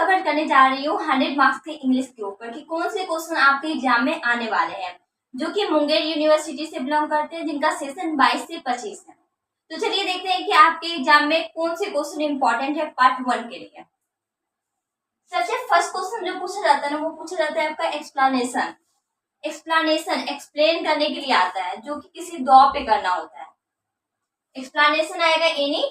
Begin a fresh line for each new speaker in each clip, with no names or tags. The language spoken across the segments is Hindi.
कवर करने जा रही हूँ 100 मार्क्स के इंग्लिश के ऊपर कि कौन से क्वेश्चन आपके एग्जाम में आने वाले हैं, जो कि मुंगेर यूनिवर्सिटी से बिलोंग करते हैं, जिनका सेशन 22 से 25 है। तो चलिए देखते हैं कि आपके एग्जाम में कौन से क्वेश्चन इंपॉर्टेंट है पार्ट 1 के लिए। सबसे फर्स्ट क्वेश्चन जो पूछा जाता है ना, वो पूछा जाता है आपका एक्सप्लेनेशन। एक्सप्लेन करने के लिए आता है, जो कि किसी दौ पे करना होता है। एक्सप्लेनेशन आएगा एनी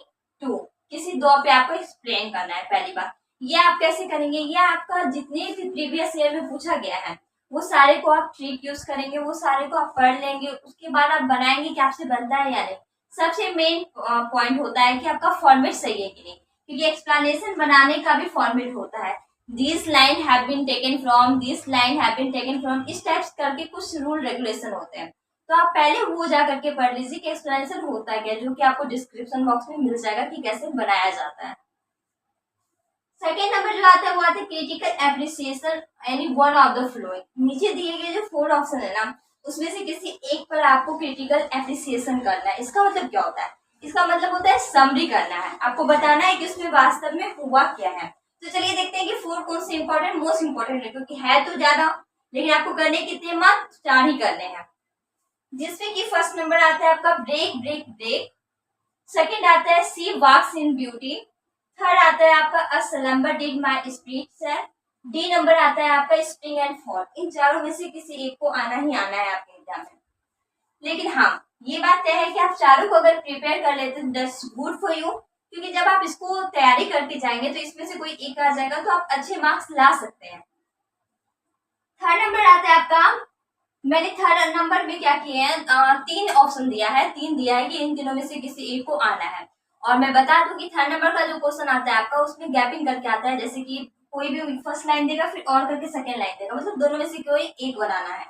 टू, किसी दौ पे आपको एक्सप्लेन करना है। पहली बात ये आप कैसे करेंगे, ये आपका जितने भी प्रीवियस ईयर में पूछा गया है वो सारे को आप ट्रिक यूज करेंगे, वो सारे को आप पढ़ लेंगे, उसके बाद आप बनाएंगे कि आपसे बनता है या नहीं। सबसे मेन पॉइंट होता है कि आपका फॉर्मेट सही है कि नहीं, क्योंकि एक्सप्लेनेशन बनाने का भी फॉर्मेट होता है। This line have been taken from, this line have been taken from, इस टाइप्स करके कुछ रूल रेगुलेशन होते हैं। तो आप पहले वो जा करके पढ़ लीजिए कि एक्सप्लेनेशन होता है क्या, जो कि आपको डिस्क्रिप्शन बॉक्स में मिल जाएगा कि कैसे बनाया जाता है। सेकेंड नंबर जो आता है वो आता है critical appreciation any one of the flowing. नीचे दिए गए जो 4 ऑप्शन है ना, उसमें से किसी एक पर आपको क्रिटिकल एप्रिसिएशन करना है। इसका मतलब क्या होता है, इसका मतलब होता है समरी करना है, आपको बताना है कि उसमें वास्तव में हुआ क्या है। तो चलिए देखते हैं कि 4 कौन से इंपॉर्टेंट मोस्ट इंपॉर्टेंट है, क्योंकि है तो ज्यादा लेकिन आपको करने कितने मार्क्स 4 ही करने हैं। जिसमें कि फर्स्ट नंबर आता है आपका ब्रेक ब्रेक ब्रेक, सेकंड आता है सी वॉक्स इन ब्यूटी, थर्ड आता है आपका a slumber did my spirit seal, D number आता है आपका स्प्रिंग एंड फॉल। इन चारों में से किसी एक को आना ही आना है आपके एग्जाम में। लेकिन हाँ, ये बात तय है कि आप चारों को अगर प्रिपेयर कर लेते हैं दैट्स गुड फॉर यू, क्योंकि जब आप इसको तैयारी करके जाएंगे तो इसमें से कोई एक आ जाएगा तो आप अच्छे मार्क्स ला सकते हैं। थर्ड नंबर आता है आपका, मैंने थर्ड नंबर में क्या किए हैं, 3 ऑप्शन दिया है, 3 दिया है कि इन तीनों में से किसी एक को आना है। और मैं बता दूं कि थर्ड नंबर का जो क्वेश्चन आता है आपका, उसमें गैपिंग करके आता है, जैसे कि कोई भी फर्स्ट लाइन देगा फिर और करके सेकेंड लाइन देगा, मतलब दोनों में से कोई एक बनाना है।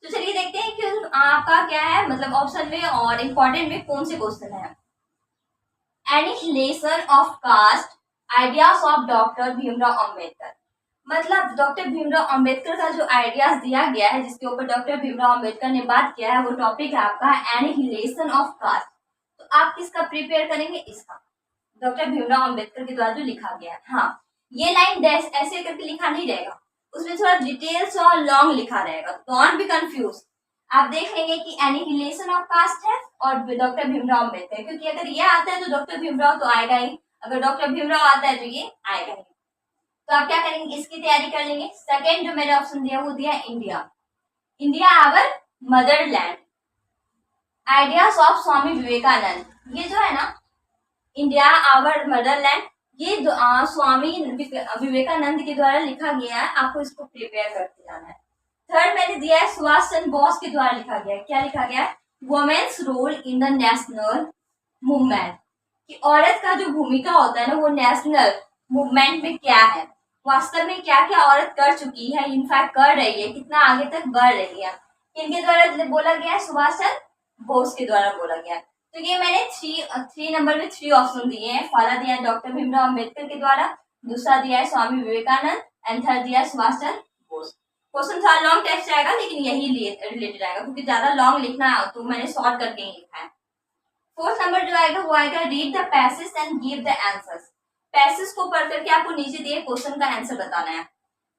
तो चलिए देखते हैं कि आपका क्या है, मतलब ऑप्शन में और इम्पोर्टेंट में कौन से क्वेश्चन है। Annihilation of caste ideas of doctor Bhimrao Ambedkar. मतलब डॉक्टर भीमराव अम्बेडकर का जो आइडियाज दिया गया है, जिसके ऊपर डॉक्टर भीमराव अम्बेडकर ने बात किया है, वो टॉपिक है आपका एनिहिलेशन ऑफ कास्ट। तो आप किसका प्रिपेयर करेंगे, इसका डॉक्टर भीमराव अम्बेडकर के द्वारा जो लिखा गया है। हाँ, ये लाइन ऐसे करके लिखा नहीं रहेगा, उसमें थोड़ा डिटेल्स और लॉन्ग लिखा रहेगा, डोंट बी कंफ्यूज। आप देख लेंगे कि एनिहिलेशन ऑफ कास्ट है और डॉक्टर भीमराव अम्बेडकर, क्योंकि अगर ये आता है तो डॉक्टर भीमराव तो आएगा ही, अगर डॉक्टर भीमराव आता है तो ये आएगा ही। तो आप क्या करेंगे, इसकी तैयारी कर लेंगे। सेकेंड जो मैंने ऑप्शन दिया वो दिया India, India our motherland, ideas of Swami Vivekananda. ये जो है ना, इंडिया आवर मदरलैंड, ये स्वामी विवेकानंद के द्वारा लिखा गया है, आपको इसको प्रिपेयर करके जाना है। थर्ड मैंने दिया है सुभाष चंद्र बोस के द्वारा लिखा गया है। क्या लिखा गया है, women's role in the national movement, कि औरत का जो भूमिका होता है ना वो नेशनल मूवमेंट में क्या है, वास्तव में क्या क्या औरत कर चुकी है, इनफैक्ट कर रही है, कितना आगे तक बढ़ रही है, किनके द्वारा बोला गया है, सुभाष चंद्र बोस के द्वारा बोला गया है। तो ये मैंने थ्री नंबर में 3 ऑप्शन दिए हैं। पहला दिया है डॉक्टर भीमराव अम्बेडकर के द्वारा, दूसरा दिया है स्वामी विवेकानंद एंड थर्ड दिया है सुभाष चंद्र बोस। क्वेश्चन थोड़ा लॉन्ग टेक्स्ट आएगा लेकिन यही रिलेटेड आएगा, क्योंकि ज्यादा लॉन्ग लिखना है तो मैंने शॉर्ट करके ही लिखा है। फोर्थ नंबर जो आएगा वो आएगा read the passage and give the answers. Passage को पढ़ करके आपको नीचे दिए क्वेश्चन का आंसर बताना है।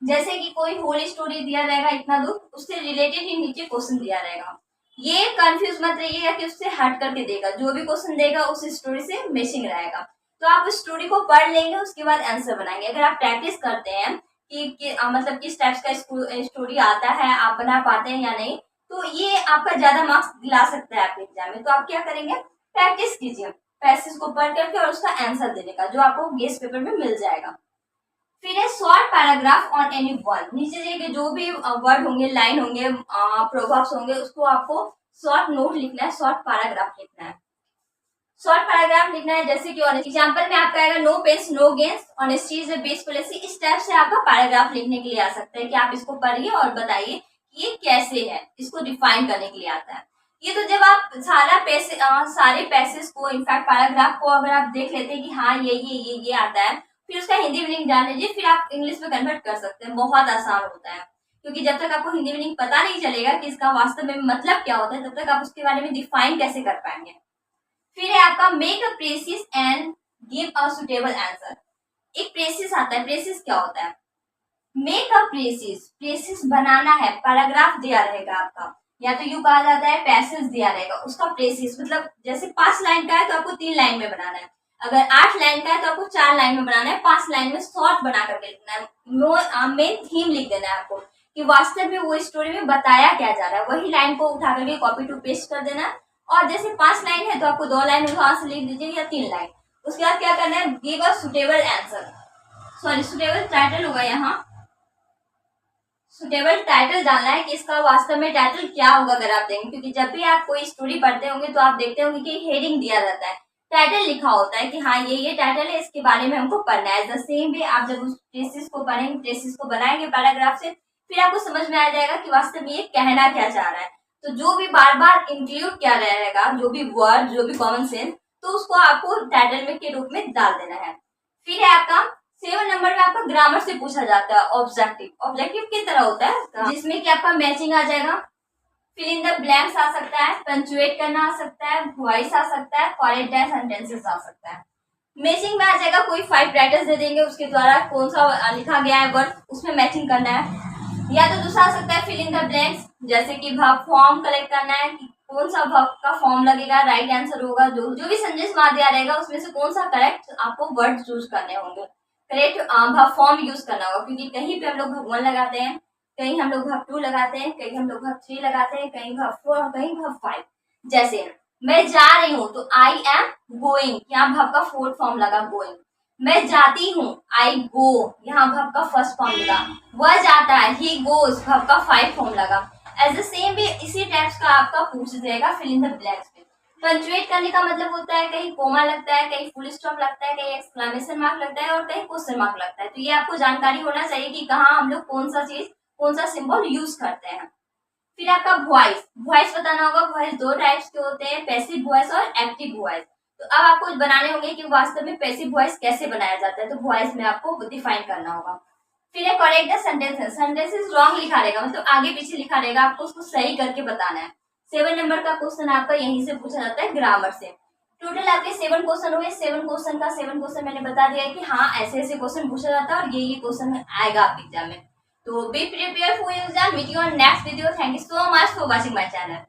जैसे कि कोई होल स्टोरी दिया रहेगा इतना दूर, उससे रिलेटेड ही नीचे क्वेश्चन दिया रहेगा। ये कंफ्यूज मत रहिएगा कि उससे हट करके देगा, जो भी क्वेश्चन देगा उस स्टोरी से मैचिंग रहेगा। तो आप उस स्टोरी को पढ़ लेंगे, उसके बाद आंसर बनाएंगे। अगर आप प्रैक्टिस करते हैं कि मतलब किस टाइप का स्टोरी आता है, आप बना पाते हैं या नहीं, तो ये आपका ज्यादा मार्क्स दिला सकता है आपके एग्जाम में। तो आप क्या करेंगे, प्रैक्टिस कीजिए पैसेज को पढ़ करके और उसका आंसर देने का, जो आपको गेस्ट पेपर में मिल जाएगा। फिर है short paragraph on any one. नीचे दिए जो भी वर्ड होंगे, लाइन होंगे, प्रोवर्ब्स होंगे, उसको आपको शॉर्ट नोट लिखना है, शॉर्ट पैराग्राफ लिखना है। शॉर्ट पैराग्राफ लिखना है जैसे कि एग्जांपल में आपका आएगा no pains no gains, honesty is the best policy. इस टाइप से आपका पैराग्राफ लिखने के लिए आ सकता है कि आप इसको पढ़िए और बताइए कि ये कैसे है, इसको डिफाइन करने के लिए आता है। ये तो जब आप सारे पैसेज को, इनफैक्ट पैराग्राफ को अगर आप देख लेते हैं कि हाँ ये आता है, फिर उसका हिंदी मीनिंग जान लीजिए, फिर आप इंग्लिश में कन्वर्ट कर सकते हैं। बहुत आसान होता है, क्योंकि जब तक आपको हिंदी मीनिंग पता नहीं चलेगा कि इसका वास्तव में मतलब क्या होता है, तब तक आप उसके बारे में डिफाइन कैसे कर पाएंगे। फिर है आपका make a precious and give a suitable answer. एक प्रेसिस आता है। प्रेसिस क्या होता है? मेक अ प्रेसिस, प्रेसिस बनाना है, पैराग्राफ दिया रहेगा आपका, या तो यू कहा जाता है पैसेज दिया रहेगा, उसका प्रेसिस मतलब जैसे 5 लाइन का है तो आपको 3 लाइन में बनाना है, अगर 8 लाइन का है तो आपको 4 लाइन में बनाना है, 5 लाइन में शॉर्ट बना करके लिखना है, मेन थीम लिख देना है आपको कि वास्तव में वो स्टोरी में बताया क्या जा रहा है, वही लाइन को उठा करके कॉपी टू पेस्ट कर देना है। और जैसे 5 लाइन है तो आपको 2 लाइन वहां से लिख दीजिए या 3 लाइन। उसके बाद क्या करना है, give a suitable answer, sorry suitable title होगा यहाँ, सुटेबल टाइटल डालना है कि इसका वास्तव में टाइटल क्या होगा अगर आप देंगे, क्योंकि जब भी आप कोई स्टोरी पढ़ते होंगे तो आप देखते होंगे कि हेडिंग दिया रहता है, टाइटल लिखा होता है कि हाँ ये टाइटल है, इसके बारे में हमको पढ़ना है। द सेम वे आप जब उस ट्रेसिस को पढ़ेंगे, ट्रेसिस को बनाएंगे पैराग्राफ से, फिर आपको समझ में आ जाएगा कि वास्तव में ये कहना क्या चाह रहा है। तो जो भी बार बार इंक्लूड किया रहेगा, जो भी वर्ड, जो भी कॉमन सेंस, तो उसको आपको टाइटल में के रूप में डाल देना है। फिर है आपका 7 नंबर में आपका ग्रामर से पूछा जाता है ऑब्जेक्टिव। ऑब्जेक्टिव की तरह होता है जिसमें कि आपका मैचिंग आ जाएगा, फिल इन द ब्लैंक्स आ सकता है, पंचुएट करना आ सकता है, वॉइस आ सकता है, करेक्ट सेंटेंसेस आ सकता है। मैचिंग में आ जाएगा, कोई 5 राइटर्स दे देंगे, उसके द्वारा कौन सा लिखा गया है वर्ड उसमें मैचिंग करना है। या तो दूसरा आ सकता है फिल इन द ब्लैंक्स, जैसे कि वर्ब फॉर्म कलेक्ट करना है कि कौन सा वर्ब का फॉर्म लगेगा, राइट आंसर होगा, जो भी सेंटेंस वहां दिया रहेगा उसमें से कौन सा करेक्ट आपको वर्ड चूज करने होंगे, करेक्ट वर्ब फॉर्म यूज करना होगा, क्योंकि कहीं पे हम लोग वर्ब 1 लगाते हैं, कहीं हम लोग वर्ब 2 लगाते हैं, कहीं हम लोग वर्ब 3 लगाते हैं, कहीं वर्ब 4, कहीं वर्ब 5। जैसे मैं जा रही हूँ तो आई एम गोइंग, यहाँ वर्ब का 4th फॉर्म लगा गोइंग। मैं जाती हूँ, आई गो, यहाँ वर्ब का 1st फॉर्म लगा। वह जाता है, ही गोज, वर्ब का 5th फॉर्म लगा। एज द सेम वे इसी टाइप्स का आपका पूछ जाएगा फिल इन द ब्लैंक्स में। पंचुएट करने का मतलब होता है कहीं कोमा लगता है, कहीं फुल स्टॉप लगता है, कहीं एक्सक्लेमेशन मार्क लगता है और कहीं क्वेश्चन मार्क लगता है। तो ये आपको जानकारी होना चाहिए कि कहाँ हम लोग कौन सा चीज, कौन सा सिंबल यूज करते हैं। फिर आपका वॉइस, वॉइस बताना होगा। वॉइस 2 टाइप्स के होते हैं, पैसिव वॉइस और एक्टिव वॉइस। तो अब आपको बनाने होंगे कि वास्तव में पैसिव वॉइस कैसे बनाया जाता है, तो वॉइस में आपको डिफाइन करना होगा। फिर है correct the sentences, sentences wrong लिखा रहेगा, मतलब आगे पीछे लिखा रहेगा, आपको उसको सही करके बताना है। 7 नंबर का क्वेश्चन आपका यहीं से पूछा जाता है, ग्रामर से। टोटल आपके 7 क्वेश्चन हुए। 7 क्वेश्चन का 7 क्वेश्चन मैंने बता दिया है कि हाँ ऐसे ऐसे क्वेश्चन पूछा जाता है और ये क्वेश्चन आएगा आपके एग्जाम में। तो be prepare for exam, meet you on next video. Thank you so much for watching my channel.